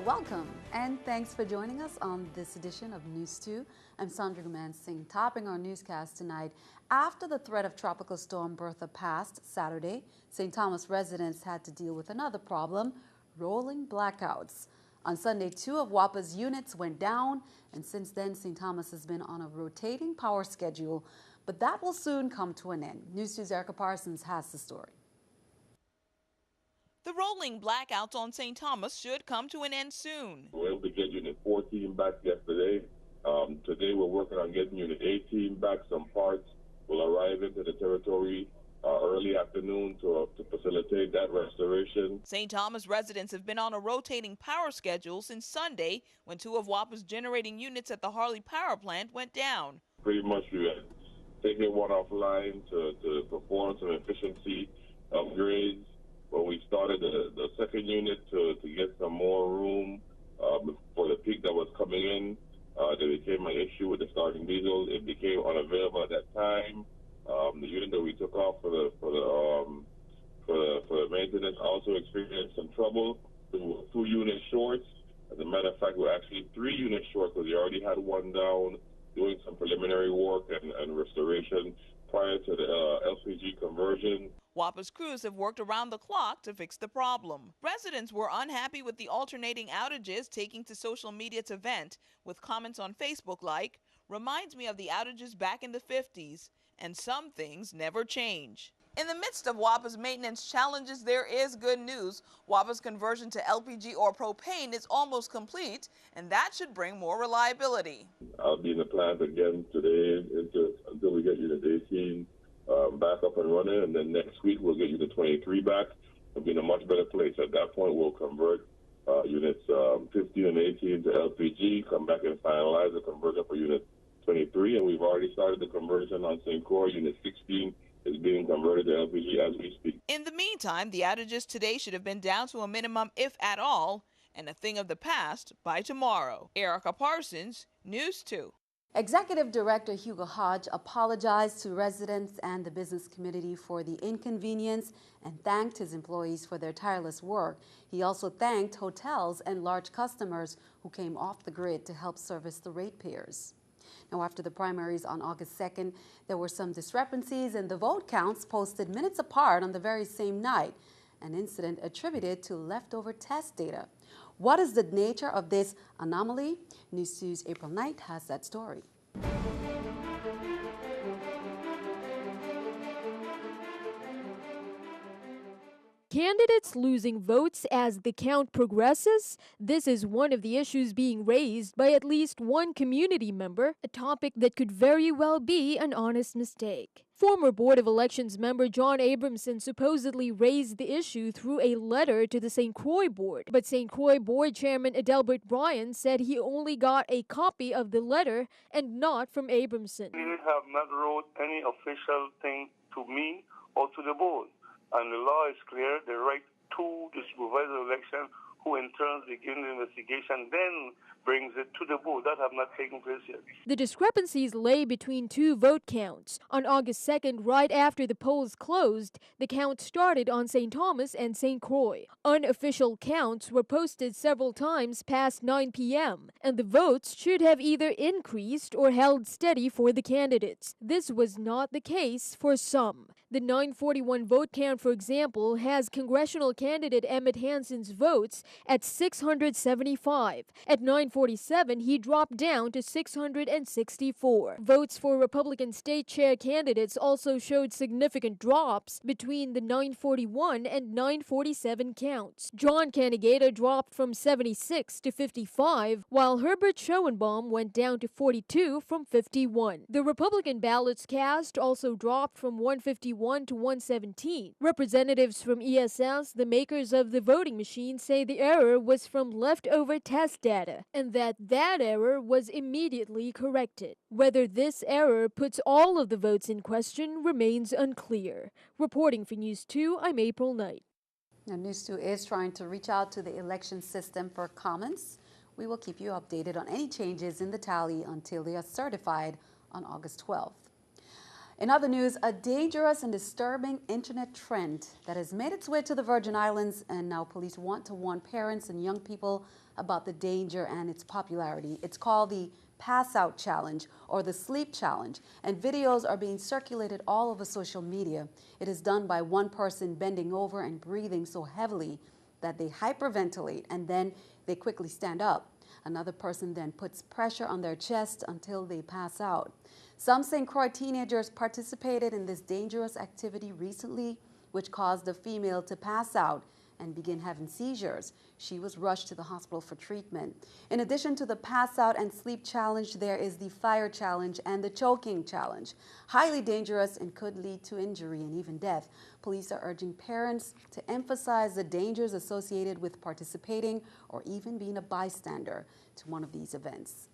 welcome and thanks for joining us on this edition of News 2. I'm Sandra Singh, topping our newscast tonight. After the threat of Tropical Storm Bertha passed Saturday, St. Thomas residents had to deal with another problem, rolling blackouts. On Sunday, 2 of WAPA's units went down, and since then, St. Thomas has been on a rotating power schedule, but that will soon come to an end. News 2's Erica Parsons has the story. The rolling blackouts on St. Thomas should come to an end soon. We were able to get Unit 14 back yesterday. Today we're working on getting Unit 18 back. Some parts will arrive into the territory early afternoon to facilitate that restoration. St. Thomas residents have been on a rotating power schedule since Sunday when 2 of WAPA's generating units at the Harley Power Plant went down. Pretty much we had taken one offline to perform some efficiency upgrades. But we started the second unit to get some more room for the peak that was coming in. There became an issue with the starting diesel. It became unavailable at that time. The unit that we took off for the maintenance also experienced some trouble. We were 2 units short. As a matter of fact, we're actually 3 units short because we already had one down doing some preliminary work and restoration prior to the LPG conversion. WAPA's crews have worked around the clock to fix the problem. Residents were unhappy with the alternating outages, taking to social media to vent, with comments on Facebook like, "Reminds me of the outages back in the 50s, and some things never change." In the midst of WAPA's maintenance challenges, there is good news. WAPA's conversion to LPG or propane is almost complete, and that should bring more reliability. I'll be in the plant again today until we get Unit 18 back up and running, and then next week we'll get Unit 23 back. We'll be in a much better place. At that point, we'll convert Units 15 and 18 to LPG, come back and finalize the conversion for Unit 23, and we've already started the conversion on St. Croix. Unit 16 is being converted to LPG as we speak. In the meantime, the outages today should have been down to a minimum, if at all, and a thing of the past by tomorrow. Erica Parsons, News 2. Executive Director Hugo Hodge apologized to residents and the business community for the inconvenience and thanked his employees for their tireless work. He also thanked hotels and large customers who came off the grid to help service the ratepayers. Now, after the primaries on August 2nd, there were some discrepancies in the vote counts posted minutes apart on the very same night, an incident attributed to leftover test data. What is the nature of this anomaly? News 2's April Knight has that story. Candidates losing votes as the count progresses? This is one of the issues being raised by at least one community member, a topic that could very well be an honest mistake. Former Board of Elections member John Abramson supposedly raised the issue through a letter to the St. Croix board, but St. Croix board chairman Adelbert Bryan said he only got a copy of the letter and not from Abramson. He have not wrote any official thing to me or to the board. And the law is clear, the right to the supervisor election, who in turn begins the investigation, then brings it to the board. That have not taken place yet. The discrepancies lay between 2 vote counts. On August 2nd, right after the polls closed, the count started on St. Thomas and St. Croix. Unofficial counts were posted several times past 9 p.m., and the votes should have either increased or held steady for the candidates. This was not the case for some. The 941 vote count, for example, has congressional candidate Emmett Hansen's votes at 675. At 947, he dropped down to 664. Votes for Republican state chair candidates also showed significant drops between the 941 and 947 counts. John Canigata dropped from 76 to 55, while Herbert Schoenbaum went down to 42 from 51. The Republican ballots cast also dropped from 151 to 117. Representatives from ESS, the makers of the voting machine, say the error was from leftover test data and that error was immediately corrected. Whether this error puts all of the votes in question remains unclear. Reporting for News 2, I'm April Knight. Now, News 2 is trying to reach out to the election system for comments. We will keep you updated on any changes in the tally until they are certified on August 12th. In other news, a dangerous and disturbing internet trend that has made its way to the Virgin Islands, and now police want to warn parents and young people about the danger and its popularity. It's called the Pass Out Challenge or the Sleep Challenge, and videos are being circulated all over social media. It is done by one person bending over and breathing so heavily that they hyperventilate, and then they quickly stand up. Another person then puts pressure on their chest until they pass out. Some St. Croix teenagers participated in this dangerous activity recently, which caused a female to pass out and begin having seizures. She was rushed to the hospital for treatment. In addition to the pass out and sleep challenge, there is the fire challenge and the choking challenge. Highly dangerous and could lead to injury and even death. Police are urging parents to emphasize the dangers associated with participating or even being a bystander to one of these events.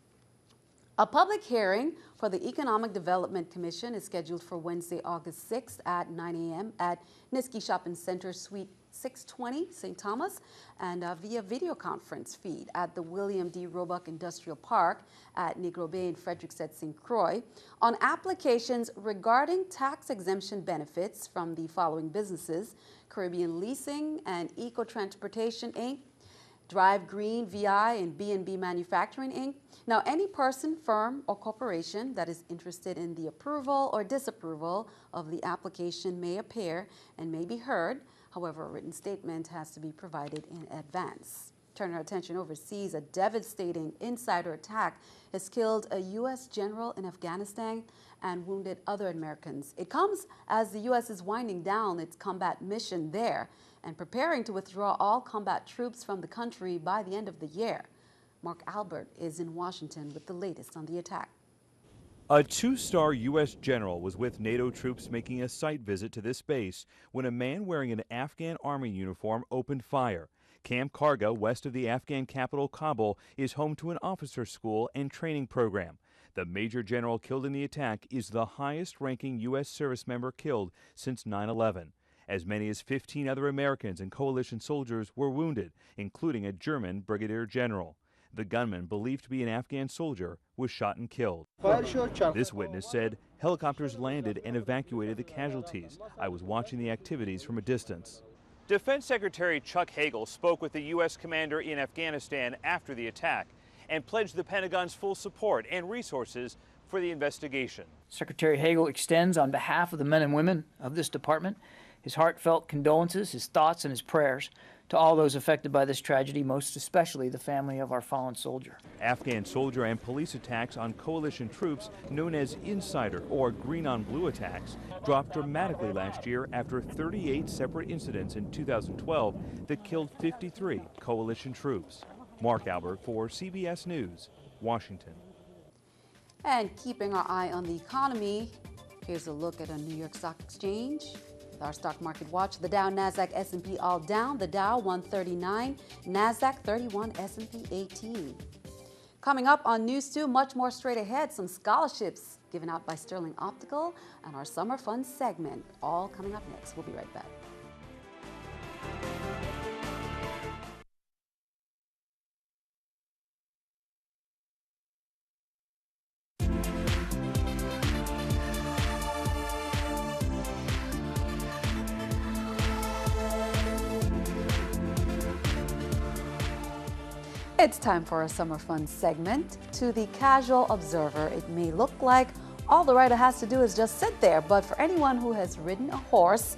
A public hearing for the Economic Development Commission is scheduled for Wednesday, August 6th at 9 a.m. at Niski Shopping Center, Suite 620, St. Thomas, and via video conference feed at the William D. Roebuck Industrial Park at Negro Bay in Frederiksted, St. Croix, on applications regarding tax exemption benefits from the following businesses: Caribbean Leasing and Eco Transportation, Inc., Drive Green VI and B&B Manufacturing, Inc. Now, any person, firm, or corporation that is interested in the approval or disapproval of the application may appear and may be heard. However, a written statement has to be provided in advance. Turning our attention overseas, a devastating insider attack has killed a U.S. general in Afghanistan and wounded other Americans. It comes as the U.S. is winding down its combat mission there and preparing to withdraw all combat troops from the country by the end of the year. Mark Albert is in Washington with the latest on the attack. A two-star U.S. general was with NATO troops making a site visit to this base when a man wearing an Afghan army uniform opened fire. Camp Karga, west of the Afghan capital Kabul, is home to an officer school and training program. The major general killed in the attack is the highest-ranking U.S. service member killed since 9/11. As many as 15 other Americans and coalition soldiers were wounded, including a German brigadier general. The gunman, believed to be an Afghan soldier, was shot and killed. This witness said helicopters landed and evacuated the casualties. I was watching the activities from a distance. Defense Secretary Chuck Hagel spoke with the U.S. commander in Afghanistan after the attack and pledged the Pentagon's full support and resources for the investigation. Secretary Hagel extends on behalf of the men and women of this department his heartfelt condolences, his thoughts, and his prayers to all those affected by this tragedy, most especially the family of our fallen soldier. Afghan soldier and police attacks on coalition troops, known as insider or green on blue attacks, dropped dramatically last year after 38 separate incidents in 2012 that killed 53 coalition troops. Mark Albert for CBS News, Washington. And keeping our eye on the economy, here's a look at a New York Stock Exchange. With our stock market watch, the Dow, Nasdaq, S&P all down. The Dow 139, Nasdaq 31, S&P 18. Coming up on News 2, much more straight ahead, some scholarships given out by Sterling Optical and our Summer Fun segment, all coming up next. We'll be right back. It's time for a Summer Fun segment. To the casual observer, it may look like all the rider has to do is just sit there, but for anyone who has ridden a horse,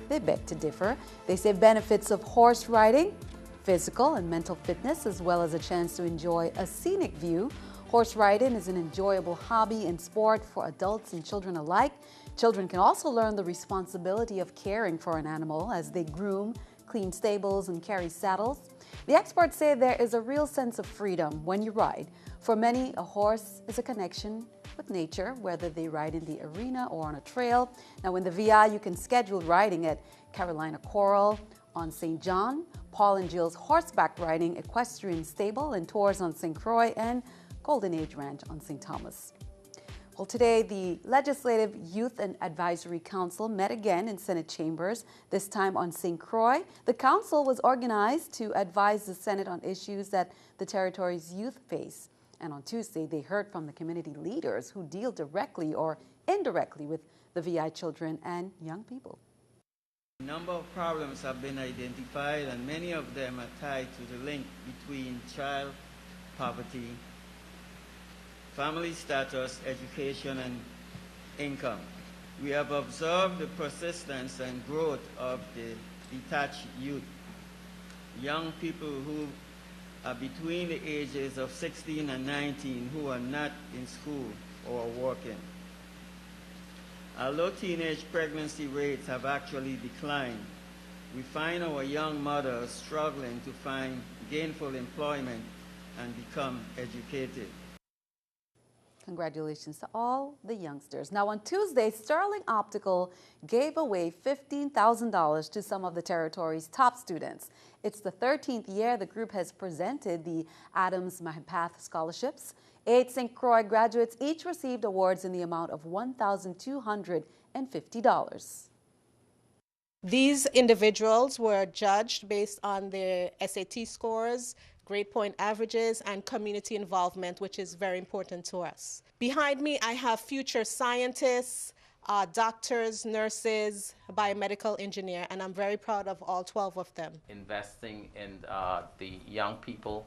they beg to differ. They say benefits of horse riding, physical and mental fitness, as well as a chance to enjoy a scenic view. Horse riding is an enjoyable hobby and sport for adults and children alike. Children can also learn the responsibility of caring for an animal as they groom, clean stables, and carry saddles. The experts say there is a real sense of freedom when you ride. For many, a horse is a connection with nature, whether they ride in the arena or on a trail. Now, in the VI, you can schedule riding at Carolina Coral on St. John, Paul and Jill's Horseback Riding Equestrian Stable and Tours on St. Croix, and Golden Age Ranch on St. Thomas. Well, today, the Legislative Youth and Advisory Council met again in Senate chambers, this time on St. Croix. The council was organized to advise the Senate on issues that the territory's youth face. And on Tuesday, they heard from the community leaders who deal directly or indirectly with the VI children and young people. A number of problems have been identified, and many of them are tied to the link between child poverty, family status, education, and income. We have observed the persistence and growth of the detached youth, young people who are between the ages of 16 and 19 who are not in school or working. Although teenage pregnancy rates have actually declined, we find our young mothers struggling to find gainful employment and become educated. Congratulations to all the youngsters. Now on Tuesday, Sterling Optical gave away $15,000 to some of the territory's top students. It's the 13th year the group has presented the Adams Mahapath Scholarships. 8 St. Croix graduates each received awards in the amount of $1,250. These individuals were judged based on their SAT scores, grade point averages, and community involvement, which is very important to us. Behind me, I have future scientists, doctors, nurses, biomedical engineer, and I'm very proud of all 12 of them. Investing in the young people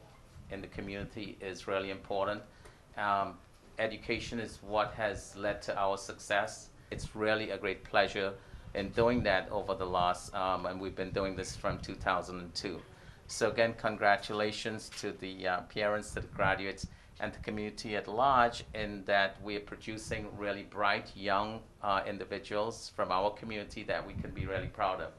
in the community is really important. Education is what has led to our success. It's really a great pleasure in doing that over the last, and we've been doing this from 2002. So again, congratulations to the parents, to the graduates, and the community at large in that we are producing really bright young individuals from our community that we can be really proud of.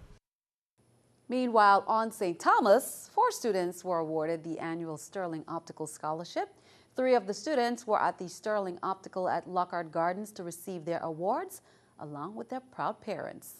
Meanwhile, on St. Thomas, 4 students were awarded the annual Sterling Optical Scholarship. 3 of the students were at the Sterling Optical at Lockhart Gardens to receive their awards, along with their proud parents.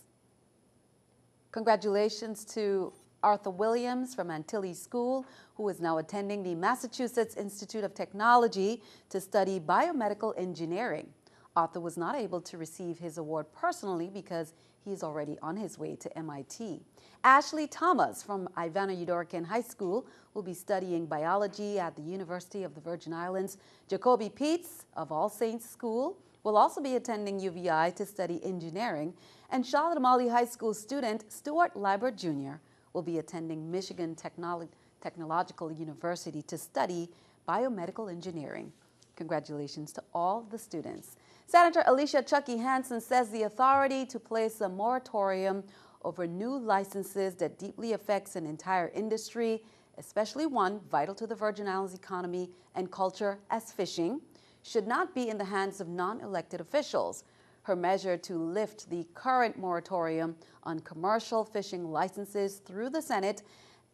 Congratulations to Arthur Williams from Antilles School, who is now attending the Massachusetts Institute of Technology to study biomedical engineering. Arthur was not able to receive his award personally because he is already on his way to MIT. Ashley Thomas from Ivana Udoracan High School will be studying biology at the University of the Virgin Islands. Jacoby Peets of All Saints School will also be attending UVI to study engineering. And Charlotte Amalie High School student Stuart Libert Jr. will be attending Michigan Technological University to study biomedical engineering. Congratulations to all the students. Senator Alicia Chucky Hansen says the authority to place a moratorium over new licenses that deeply affects an entire industry, especially one vital to the Virgin Islands economy and culture as fishing, should not be in the hands of non-elected officials. Her measure to lift the current moratorium on commercial fishing licenses through the Senate,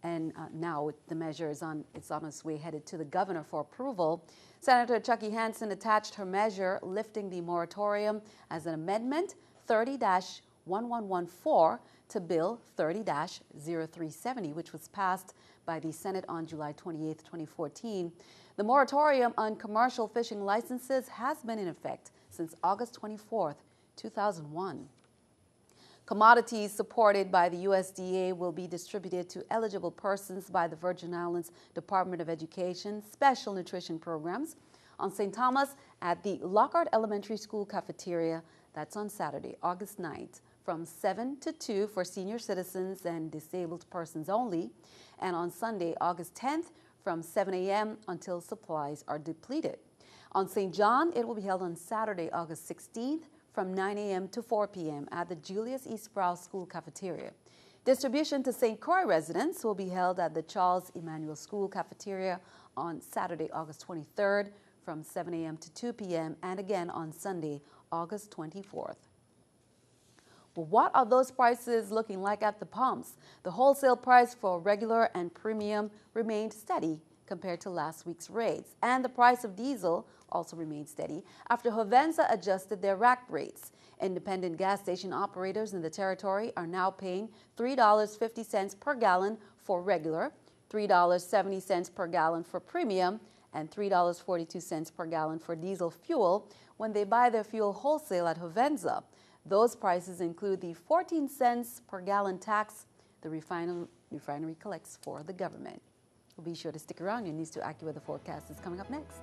and now the measure is on its way headed to the governor for approval. Senator Chucky Hansen attached her measure lifting the moratorium as an amendment 30-1114 to Bill 30-0370, which was passed by the Senate on July 28, 2014. The moratorium on commercial fishing licenses has been in effect since August 24, 2001. Commodities supported by the USDA will be distributed to eligible persons by the Virgin Islands Department of Education Special Nutrition Programs on St. Thomas at the Lockhart Elementary School cafeteria. That's on Saturday, August 9th, from 7 to 2 for senior citizens and disabled persons only, and on Sunday, August 10th, from 7 a.m. until supplies are depleted. On St. John, it will be held on Saturday, August 16th, from 9 a.m. to 4 p.m. at the Julius E. Sprouse School cafeteria. Distribution to St. Croix residents will be held at the Charles Emmanuel School cafeteria on Saturday, August 23rd, from 7 a.m. to 2 p.m. and again on Sunday, August 24th. Well, what are those prices looking like at the pumps? The wholesale price for regular and premium remained steady compared to last week's rates, and the price of diesel also remained steady after Hovensa adjusted their rack rates. Independent gas station operators in the territory are now paying $3.50 per gallon for regular, $3.70 per gallon for premium, and $3.42 per gallon for diesel fuel when they buy their fuel wholesale at Hovensa. Those prices include the 14 cents per gallon tax the refinery collects for the government. Be sure to stick around. Your News2 AccuWeather forecast is coming up next.